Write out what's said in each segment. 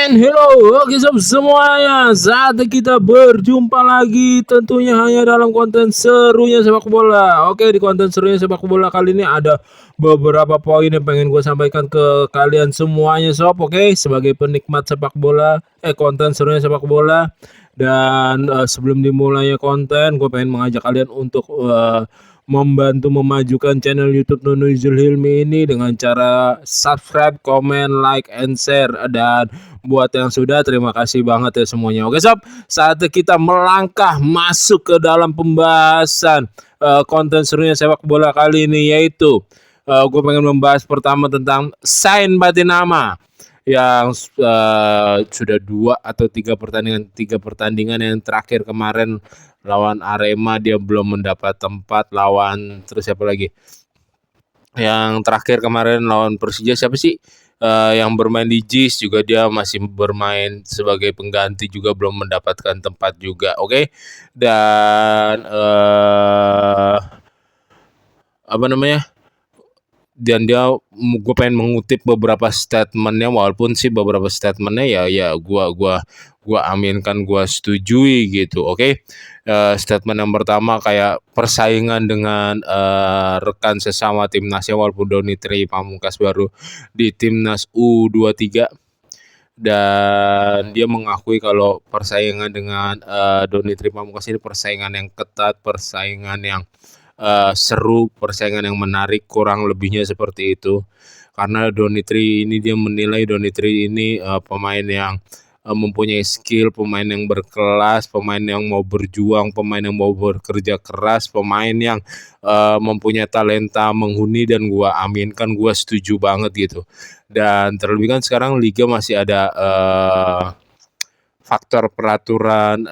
And hello, oke sob semuanya. Saat kita berjumpa lagi tentunya hanya dalam konten serunya sepak bola. Oke, di konten serunya sepak bola kali ini ada beberapa poin yang pengen gue sampaikan ke kalian semuanya sob. Oke, sebagai penikmat sepak bola, konten serunya sepak bola. Dan sebelum dimulainya konten, gue pengen mengajak kalian untuk membantu memajukan channel YouTube Nunuzul Hilmi ini dengan cara subscribe, comment, like, and share. Dan buat yang sudah, terima kasih banget ya semuanya. Oke sob, saat kita melangkah masuk ke dalam pembahasan konten serunya sepak bola kali ini, yaitu gue pengen membahas pertama tentang Sain Batinama yang sudah 2 atau 3 pertandingan yang terakhir kemarin lawan Arema dia belum mendapat tempat, lawan terus siapa lagi yang terakhir kemarin lawan Persija siapa sih yang bermain di JIS juga dia masih bermain sebagai pengganti juga belum mendapatkan tempat juga. Oke. Dan apa namanya, dan gue pengen mengutip beberapa statementnya, walaupun sih beberapa statementnya ya gue aminkan, gue setujui gitu. Oke. Statement yang pertama kayak persaingan dengan rekan sesama timnasnya, walaupun Donny Pamungkas baru di timnas U23, dan dia mengakui kalau persaingan dengan Donny Pamungkas ini persaingan yang ketat, persaingan yang seru, persaingan yang menarik, kurang lebihnya seperti itu. Karena Donny ini dia menilai Donny ini pemain yang mempunyai skill, pemain yang berkelas, pemain yang mau berjuang, pemain yang mau bekerja keras, pemain yang mempunyai talenta menghuni, dan gua aminkan, gua setuju banget gitu. Dan terlebih kan sekarang liga masih ada faktor peraturan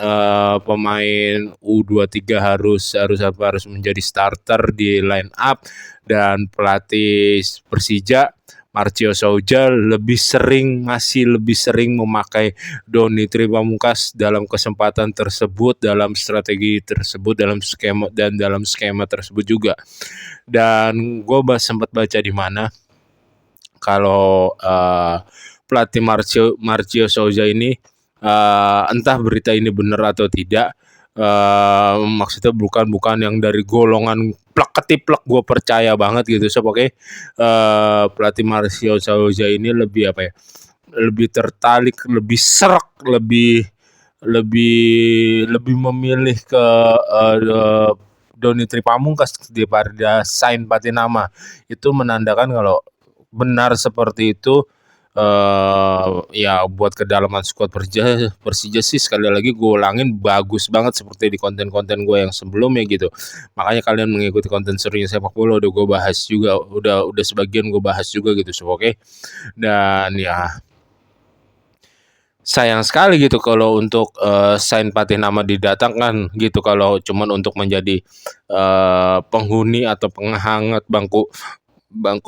pemain U23 harus menjadi starter di line up, dan pelatih Persija Marcio Souza masih lebih sering memakai Donny Pamungkas dalam kesempatan tersebut, dalam strategi tersebut, dalam skema tersebut juga. Dan gue sempat baca di mana kalau pelatih Marcio Souza ini, entah berita ini benar atau tidak, maksudnya bukan yang dari golongan plek ketiplek, gue percaya banget gitu. So oke, pelatih Marcio Souza ini lebih lebih tertarik, lebih serak, lebih memilih ke Donny Pamungkas daripada Sain Batinama. Itu menandakan kalau benar seperti itu. Ya buat kedalaman skuad Persija sih, sekali lagi gue ulangin, bagus banget seperti di konten-konten gue yang sebelumnya gitu. Makanya kalian mengikuti konten serunya sepak bola udah gue bahas juga, udah sebagian gue bahas juga gitu. So, oke. Dan ya sayang sekali gitu kalau untuk Sain Batinama didatangkan gitu, kalau cuman untuk menjadi penghuni atau penghangat bangku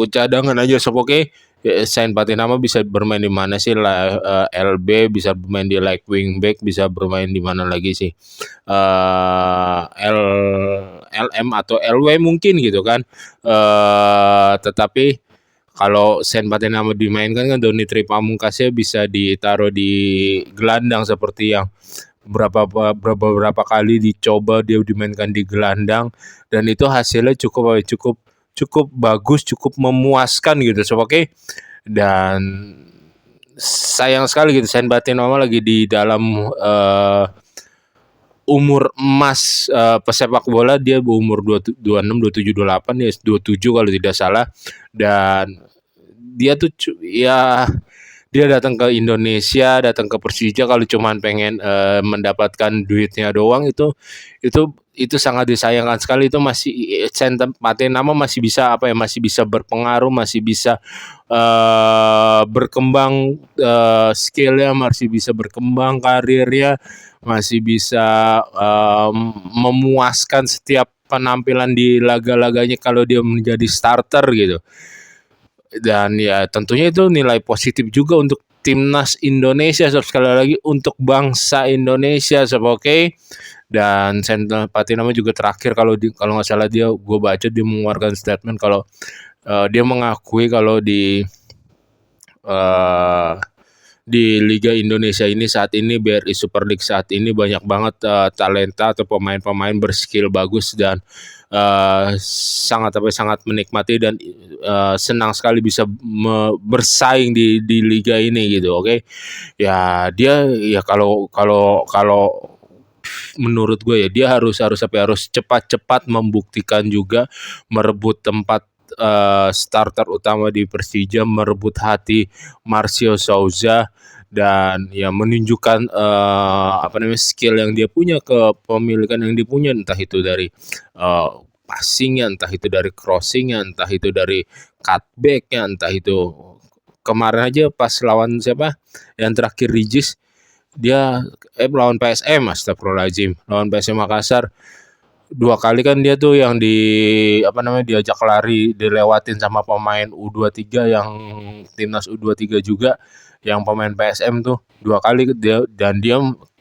cadangan aja. So, oke. Sain Batinama bisa bermain di mana sih? LB, bisa bermain di like wingback, bisa bermain di mana lagi sih? LM atau LW mungkin gitu kan. Tetapi kalau Sain Batinama dimainkan kan Donny Pamungkasnya bisa ditaruh di gelandang seperti yang beberapa kali dicoba dia dimainkan di gelandang, dan itu hasilnya cukup bagus, cukup memuaskan gitu. So, oke. Dan sayang sekali gitu, Sain Batinama lagi di dalam umur emas pesepak bola. Dia berumur 26, 27, 28 ya, 27 kalau tidak salah. Dan dia tuh dia datang ke Indonesia, datang ke Persija kalau cuman pengen mendapatkan duitnya doang. Itu sangat disayangkan sekali. Itu masih Sain Batinama masih bisa masih bisa berpengaruh, masih bisa berkembang skillnya, masih bisa berkembang karirnya, masih bisa memuaskan setiap penampilan di laga-laganya kalau dia menjadi starter gitu. Dan ya tentunya itu nilai positif juga untuk timnas Indonesia, sekali lagi untuk bangsa Indonesia. Oke. Dan Sain Batinama juga terakhir kalau nggak salah gue baca dia mengeluarkan statement kalau dia mengakui kalau di di Liga Indonesia ini saat ini, BRI Super League saat ini banyak banget talenta atau pemain-pemain berskill bagus dan sangat menikmati dan senang sekali bisa bersaing di liga ini gitu. Oke. Ya dia ya kalau menurut gue ya dia harus cepat-cepat membuktikan juga merebut tempat starter utama di Persija, merebut hati Marcio Souza dan ya menunjukkan skill yang dia punya, kepemilikan yang dia punya, entah itu dari passingnya, entah itu dari crossingnya, entah itu dari cutbacknya, entah itu kemarin aja pas lawan siapa yang terakhir Regis, dia lawan PSM, astagfirullahaladzim, lawan PSM Makassar 2 kali kan dia tuh yang diajak lari dilewatin sama pemain U23 yang timnas U23 juga, yang pemain PSM tuh 2 kali dia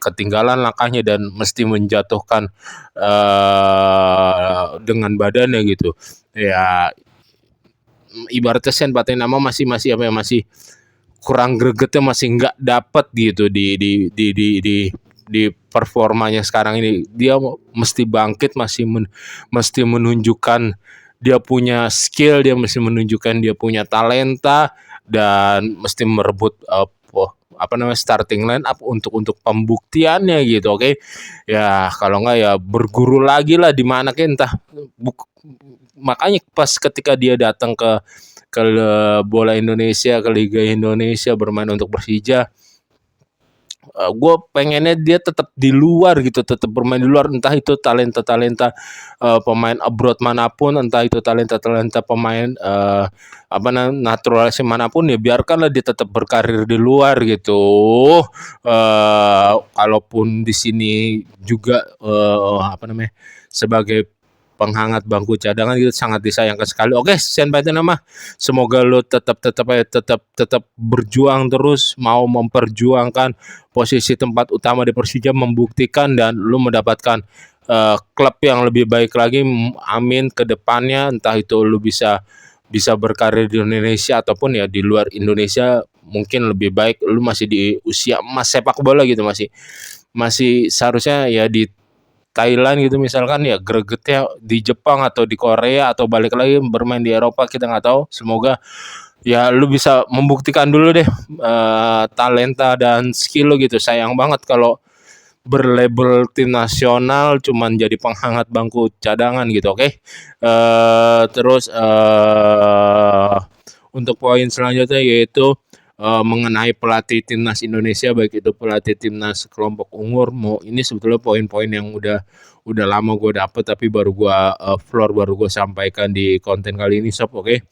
ketinggalan langkahnya dan mesti menjatuhkan dengan badannya gitu ya. Ibaratnya Sen Patinama masih kurang gregetnya, masih nggak dapet gitu di performanya sekarang ini. Dia mesti bangkit, mesti menunjukkan dia punya skill, dia mesti menunjukkan dia punya talenta dan mesti merebut starting line up untuk pembuktiannya gitu. Oke. Ya kalau nggak ya berguru lagi lah di mana entah. Makanya pas ketika dia datang ke bola Indonesia, ke Liga Indonesia bermain untuk Persija, gue pengennya dia tetap di luar gitu, tetap bermain di luar, entah itu talenta pemain abroad manapun, entah itu talenta pemain naturalisasi manapun, ya biarkanlah dia tetap berkarir di luar gitu. Kalaupun di sini juga sebagai penghangat bangku cadangan gitu sangat disayangkan sekali. Oke, Sen Patinama, semoga lo tetap berjuang terus, mau memperjuangkan posisi tempat utama di Persija, membuktikan dan lo mendapatkan klub yang lebih baik lagi. Amin ke depannya, entah itu lo bisa berkarir di Indonesia ataupun ya di luar Indonesia mungkin lebih baik. Lo masih di usia emas sepak bola gitu, masih seharusnya ya di Thailand gitu misalkan, ya gregetnya di Jepang atau di Korea atau balik lagi bermain di Eropa, kita nggak tahu. Semoga ya lu bisa membuktikan dulu deh talenta dan skill lu gitu. Sayang banget kalau berlabel tim nasional cuman jadi penghangat bangku cadangan gitu. Oke. Terus untuk poin selanjutnya yaitu mengenai pelatih timnas Indonesia, baik itu pelatih timnas kelompok umur. Ini sebetulnya poin-poin yang udah lama gue dapet tapi baru gue sampaikan di konten kali ini sob. Oke.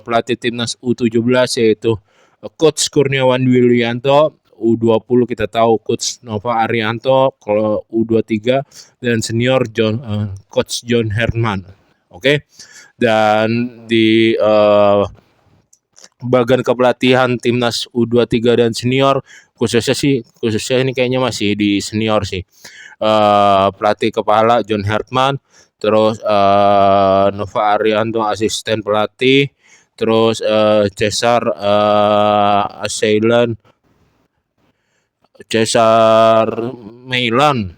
Pelatih timnas U17 yaitu Coach Kurniawan Willianto, U20 kita tahu Coach Nova Arianto, kalau U23 dan senior Coach John Herman. Oke. Dan di bagian kepelatihan timnas U23 dan senior, khususnya ini kayaknya masih di senior sih. Pelatih kepala John Herman, terus Nova Arianto asisten pelatih, terus Cesar Meilan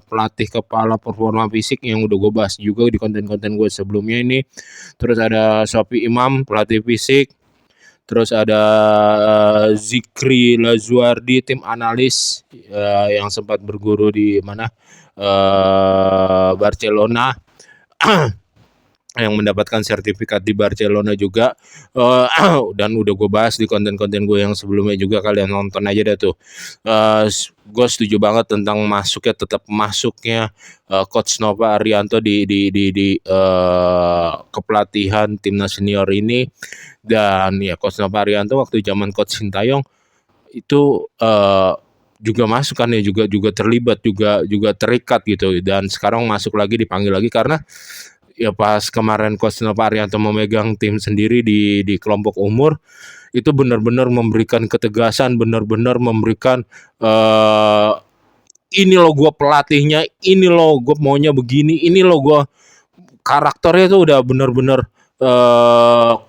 pelatih kepala performa fisik yang udah gue bahas juga di konten-konten gue sebelumnya ini. Terus ada Sofi Imam pelatih fisik. Terus ada Zikri Lazuardi tim analis yang sempat berguru di Barcelona yang mendapatkan sertifikat di Barcelona juga. Dan udah gue bahas di konten-konten gue yang sebelumnya juga, kalian nonton aja dah tuh. Gue setuju banget tentang tetap masuknya Coach Nova Arianto di kepelatihan timnas senior ini. Dan ya Coach Nova Arianto waktu zaman Coach Sintayong itu juga masuk kan ya, juga terlibat, juga terikat gitu, dan sekarang masuk lagi, dipanggil lagi karena ya pas kemarin Coach Nova Arianto memegang tim sendiri di kelompok umur, itu benar-benar memberikan ketegasan, benar-benar memberikan ini loh gue pelatihnya, ini loh gue maunya begini, ini loh gue karakternya tuh udah benar-benar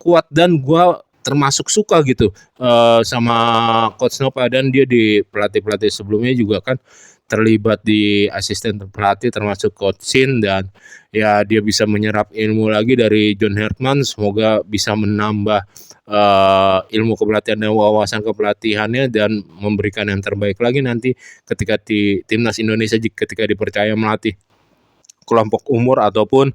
kuat, dan gue termasuk suka gitu sama coach Nova, dan dia di pelatih-pelatih sebelumnya juga kan terlibat di asisten pelatih termasuk coach Shin, dan ya dia bisa menyerap ilmu lagi dari John Herdman. Semoga bisa menambah ilmu kepelatihan dan wawasan kepelatihannya dan memberikan yang terbaik lagi nanti ketika di timnas Indonesia ketika dipercaya melatih kelompok umur ataupun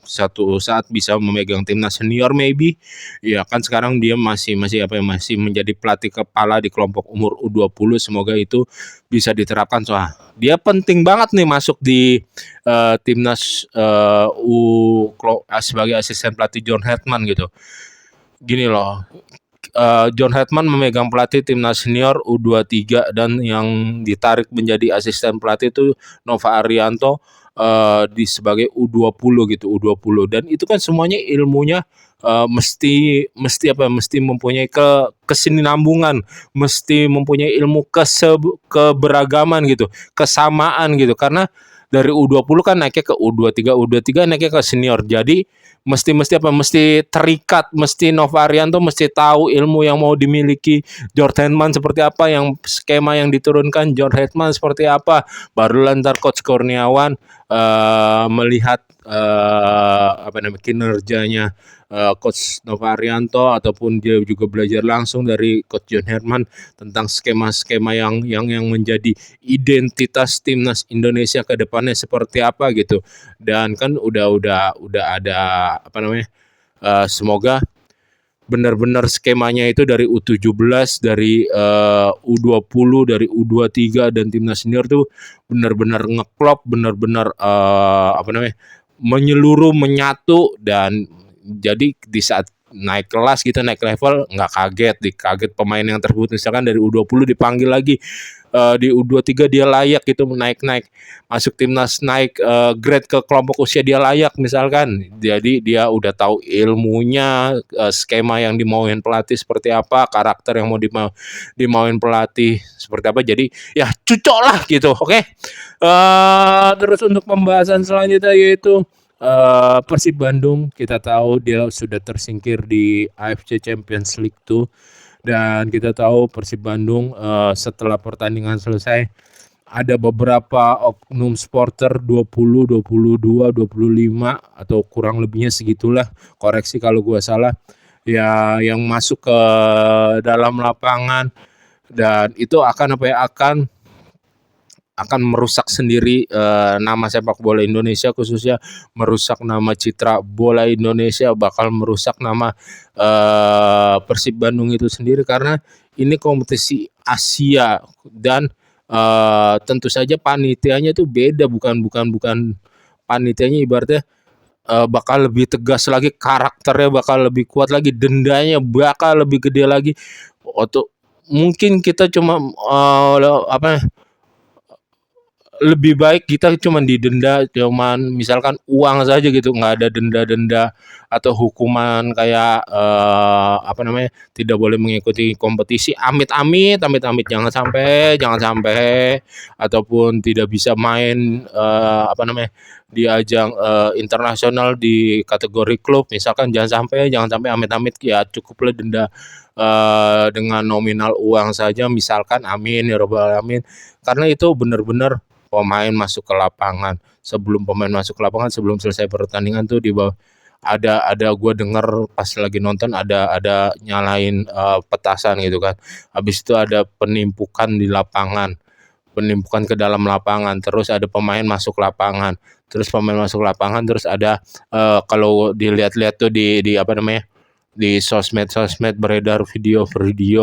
satu saat bisa memegang timnas senior maybe. Ya kan sekarang dia masih masih menjadi pelatih kepala di kelompok umur U20. Semoga itu bisa diterapkan. Soalnya dia penting banget nih masuk di timnas sebagai asisten pelatih John Herdman gitu. Gini loh, John Herdman memegang pelatih timnas senior U23, dan yang ditarik menjadi asisten pelatih itu Nova Arianto di sebagai U20 gitu, U20, dan itu kan semuanya ilmunya mesti mempunyai kesinambungan, mesti mempunyai ilmu keberagaman gitu, kesamaan gitu, karena dari U20 kan naiknya ke U23, U23 naiknya ke senior. Jadi mesti terikat, mesti Nova Arianto mesti tahu ilmu yang mau dimiliki George Herdman seperti apa, yang skema yang diturunkan George Herdman seperti apa, baru lantar coach Kurniawan melihat kinerjanya coach Nova Arianto, ataupun dia juga belajar langsung dari coach John Herdman tentang skema-skema yang menjadi identitas timnas Indonesia ke depannya seperti apa gitu. Dan kan udah ada semoga benar-benar skemanya itu dari U17, dari U20, dari U23 dan timnas senior tuh benar-benar ngeklop, benar-benar menyeluruh, menyatu, dan jadi di saat naik kelas gitu, naik level, nggak kaget pemain yang tersebut misalkan dari U20 dipanggil lagi di U23 dia layak gitu naik masuk timnas, naik grade ke kelompok usia dia layak misalkan. Jadi dia udah tahu ilmunya, skema yang dimauin pelatih seperti apa, karakter yang mau dimauin pelatih seperti apa. Jadi ya cocok lah gitu. Oke. Terus untuk pembahasan selanjutnya yaitu Persib Bandung, kita tahu dia sudah tersingkir di AFC Champions League tuh. Dan kita tahu Persib Bandung setelah pertandingan selesai ada beberapa oknum supporter 20, 22, 25 atau kurang lebihnya segitulah, koreksi kalau gua salah, ya yang masuk ke dalam lapangan, dan itu akan merusak sendiri nama sepak bola Indonesia, khususnya merusak nama citra bola Indonesia, bakal merusak nama Persib Bandung itu sendiri, karena ini kompetisi Asia, dan tentu saja panitianya itu beda, bukan panitianya ibaratnya bakal lebih tegas lagi, karakternya bakal lebih kuat lagi, dendanya bakal lebih gede lagi. Untuk mungkin kita cuma lebih baik kita cuma didenda, cuman misalkan uang saja gitu, nggak ada denda-denda atau hukuman kayak tidak boleh mengikuti kompetisi, amit-amit jangan sampai, ataupun tidak bisa main di ajang internasional di kategori klub misalkan, jangan sampai amit-amit, ya cukuplah denda dengan nominal uang saja misalkan, amin ya robbal alamin. Karena itu benar-benar pemain masuk ke lapangan, sebelum selesai pertandingan tuh di bawah ada gue denger pas lagi nonton ada nyalain petasan gitu kan. Habis itu ada penimpukan di lapangan, penimpukan ke dalam lapangan, terus ada pemain masuk lapangan, terus ada kalau dilihat-lihat tuh di di sosmed beredar video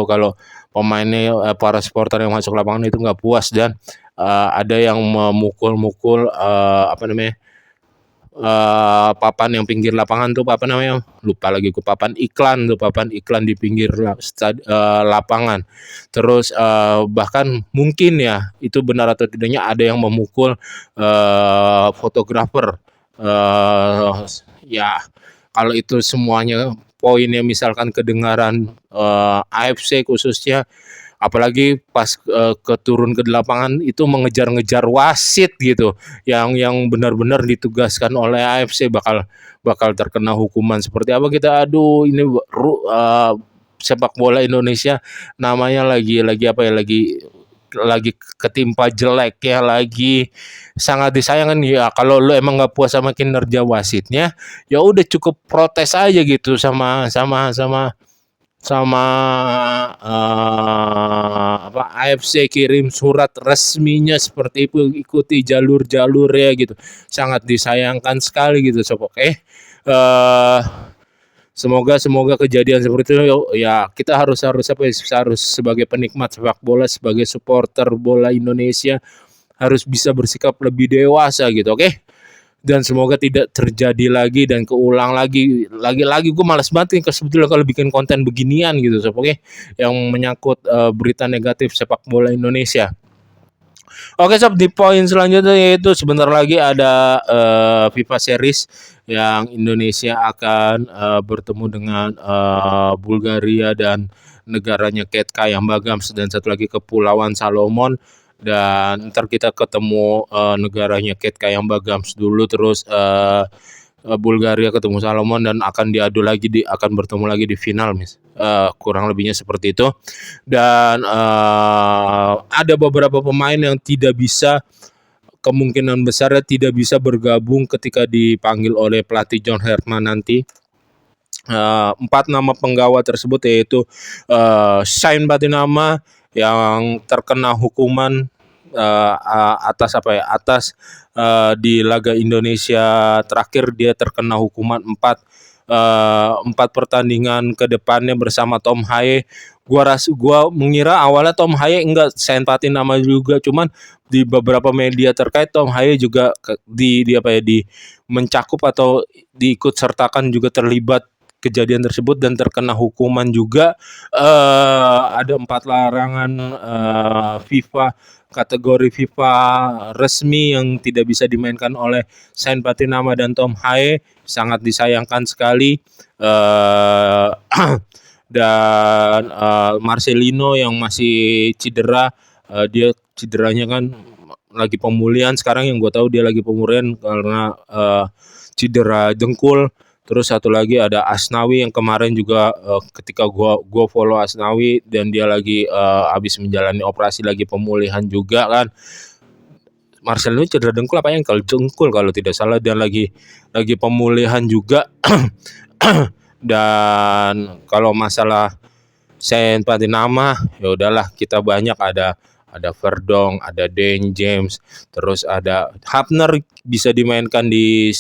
kalau pemainnya, para supporter yang masuk lapangan itu nggak puas, dan ada yang memukul papan yang pinggir lapangan tuh, lupa lagi, papan iklan di pinggir lapangan. Terus bahkan mungkin ya itu benar atau tidaknya ada yang memukul fotografer. Ya kalau itu semuanya poinnya misalkan kedengaran AFC khususnya apalagi pas turun ke lapangan itu mengejar-ngejar wasit gitu, yang benar-benar ditugaskan oleh AFC bakal bakal terkena hukuman seperti apa kita. Aduh, ini sepak bola Indonesia namanya lagi apa ya, lagi ketimpa jelek ya, lagi sangat disayangkan ya. Kalau lu emang nggak puas sama kinerja wasitnya, ya udah cukup protes aja gitu sama apa, AFC, kirim surat resminya seperti itu, ikuti jalur-jalur ya gitu. Sangat disayangkan sekali gitu sob. Oke. eh Semoga semoga kejadian seperti itu ya, kita harus harus apa ya, harus sebagai penikmat sepak bola, sebagai supporter bola Indonesia harus bisa bersikap lebih dewasa gitu, oke? Dan semoga tidak terjadi lagi dan keulang lagi. Lagi-lagi gue malas banget nih sebetulnya kalau bikin konten beginian gitu, sob, oke? Yang menyangkut berita negatif sepak bola Indonesia. Oke sob, di poin selanjutnya yaitu sebentar lagi ada FIFA Series yang Indonesia akan bertemu dengan Bulgaria dan negaranya Ketka yang Bagams, dan satu lagi Kepulauan Salomon, dan ntar kita ketemu negaranya Ketka yang Bagams dulu, terus Bulgaria ketemu Salomon, dan akan diadu lagi, akan bertemu lagi di final, kurang lebihnya seperti itu. Dan ada beberapa pemain yang tidak bisa, kemungkinan besar tidak bisa bergabung ketika dipanggil oleh pelatih John Herman nanti. 4 nama penggawa tersebut yaitu Shane Batinama yang terkena hukuman atas apa ya, atas di laga Indonesia terakhir dia terkena hukuman 4 pertandingan ke depannya bersama Tom Haye. Gua mengira awalnya Tom Haye enggak sempatin nama juga, cuman di beberapa media terkait Tom Haye juga di apa ya, di mencakup atau diikut sertakan juga terlibat kejadian tersebut dan terkena hukuman juga. Ada 4 larangan FIFA, kategori FIFA resmi yang tidak bisa dimainkan oleh Sain Patinama dan Tom Haye. Sangat disayangkan sekali. Dan Marcelino yang masih cedera, dia cederanya kan lagi pemulihan sekarang, yang gue tahu dia lagi pemulihan karena cedera dengkul. Terus satu lagi ada Asnawi yang kemarin juga ketika gua follow Asnawi dan dia lagi habis menjalani operasi, lagi pemulihan juga kan. Marcelino cedera dengkul apa yang kalau dengkul kalau tidak salah, dan lagi pemulihan juga. Dan kalau masalah Saint Patinama ya udahlah, kita banyak ada Verdong, ada Dan James, terus ada Hapner bisa dimainkan di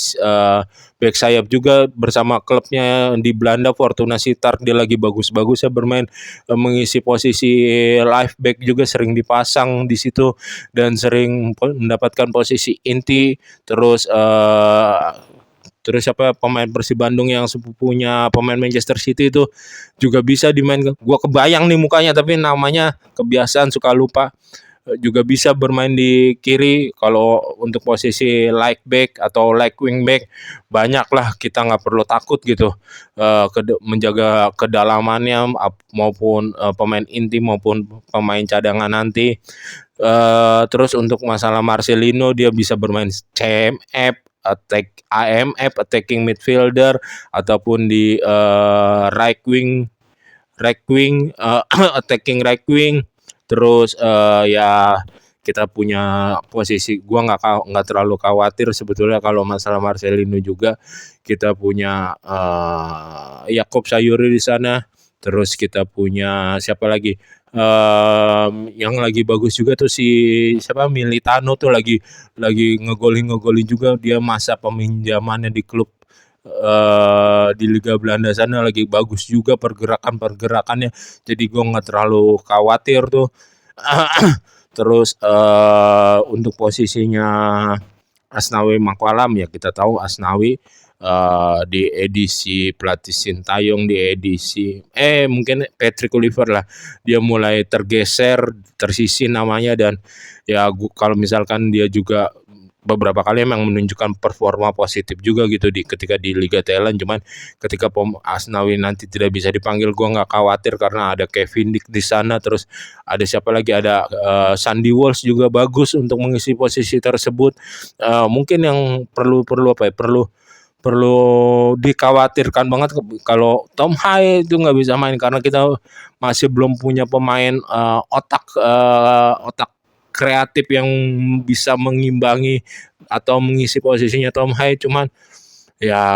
back sayap juga bersama klubnya di Belanda Fortuna Sittard, dia lagi bagus-bagus ya bermain, mengisi posisi left back juga sering dipasang di situ dan sering mendapatkan posisi inti. Terus siapa pemain Persib Bandung yang sepupunya pemain Manchester City itu juga bisa dimainkan. Gua kebayang nih mukanya tapi namanya kebiasaan suka lupa. Juga bisa bermain di kiri. Kalau untuk posisi right back atau right wing back banyak lah, kita nggak perlu takut gitu menjaga kedalamannya maupun pemain inti maupun pemain cadangan nanti. Terus untuk masalah Marcelino, dia bisa bermain CMF, attacking midfielder, ataupun di right wing attacking right wing. Terus ya kita punya posisi, gua nggak terlalu khawatir sebetulnya kalau masalah Marcelino juga. Kita punya Yakob Sayuri di sana. Terus kita punya siapa lagi? Yang lagi bagus juga tuh si siapa, Militano tuh lagi ngegolin juga, dia masa peminjamannya di klub di Liga Belanda sana lagi bagus juga pergerakannya, jadi gue nggak terlalu khawatir tuh. Terus untuk posisinya Asnawi Makwalam, ya kita tahu Asnawi di edisi pelatih Sintayong, di edisi mungkin Patrick Kluivert lah, dia mulai tergeser, tersisi namanya. Dan ya kalau misalkan dia juga beberapa kali emang menunjukkan performa positif juga gitu ketika di Liga Thailand. Cuman ketika Asnawi nanti tidak bisa dipanggil, gue nggak khawatir karena ada Kevin Dick di sana. Terus ada siapa lagi, ada Sandy Walsh juga bagus untuk mengisi posisi tersebut. Mungkin yang perlu perlu dikhawatirkan banget kalau Tom Hai itu nggak bisa main, karena kita masih belum punya pemain otak kreatif yang bisa mengimbangi atau mengisi posisinya Tom Hai. Cuman ya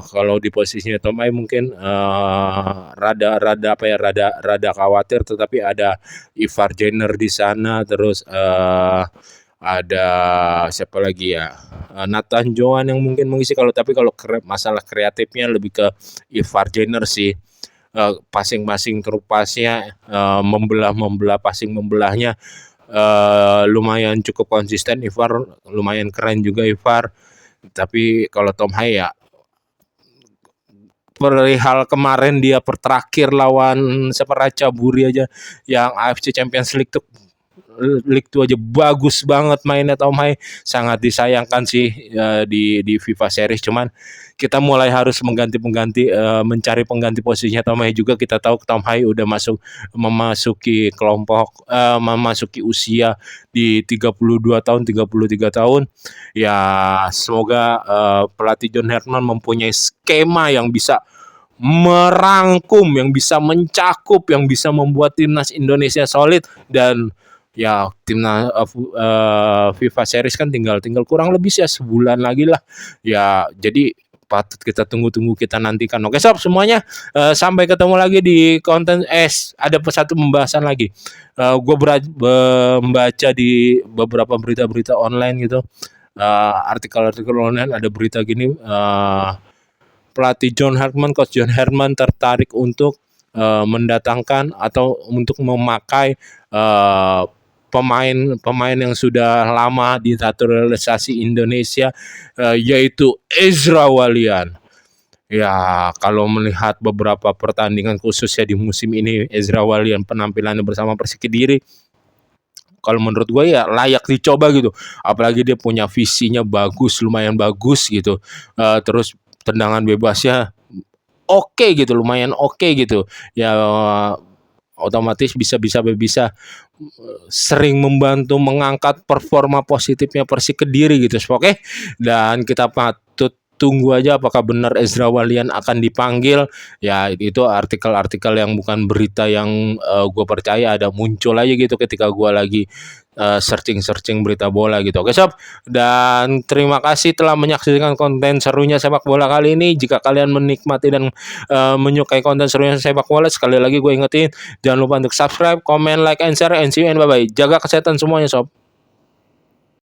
kalau di posisinya Tom Hai mungkin rada khawatir, tetapi ada Ivar Jenner di sana. Terus ada siapa lagi ya, Nathan Joan yang mungkin mengisi. Tapi kalau masalah kreatifnya lebih ke Ivar Jenner sih. Passing terupasnya, membelah passing membelahnya lumayan cukup konsisten. Ivar lumayan keren juga Ivar. Tapi kalau Tom Hai ya, perihal kemarin dia terakhir lawan Raja Buri aja yang AFC Champions League tuh aja bagus banget mainnya Tom Hai. Sangat disayangkan sih di FIFA Series. Cuman kita mulai harus mencari pengganti posisinya Tom Hai juga. Kita tahu Tom Hai udah memasuki kelompok memasuki usia di 32 tahun 33 tahun. Ya semoga pelatih John Herdman mempunyai skema yang bisa merangkum, yang bisa mencakup, yang bisa membuat timnas Indonesia solid. Dan ya timnas FIFA Series kan tinggal kurang lebih ya sebulan lagi lah ya. Jadi patut kita tunggu, kita nantikan. Oke sob semuanya, sampai ketemu lagi di konten ada satu pembahasan lagi. Gue membaca di beberapa berita-berita online gitu, artikel-artikel online, ada berita gini, pelatih Coach John Herdman tertarik untuk mendatangkan atau untuk memakai pemain yang sudah lama di naturalisasi Indonesia, yaitu Ezra Walian. Ya kalau melihat beberapa pertandingan khususnya di musim ini, Ezra Walian penampilannya bersama Persik Kediri, kalau menurut gue ya layak dicoba gitu. Apalagi dia punya visinya bagus, lumayan bagus gitu. Terus tendangan bebasnya oke gitu, lumayan oke gitu. Ya otomatis bisa sering membantu mengangkat performa positifnya Persik Kediri gitu. Oke. Dan kita patut tunggu aja apakah benar Ezra Walian akan dipanggil. Ya itu artikel-artikel yang bukan berita yang gue percaya, ada muncul aja gitu ketika gue lagi searching berita bola gitu. Oke sob, dan terima kasih telah menyaksikan konten serunya sepak bola kali ini. Jika kalian menikmati dan menyukai konten serunya sepak bola, sekali lagi gue ingetin, jangan lupa untuk subscribe, comment, like, and share, and see you and bye bye. Jaga kesehatan semuanya sob.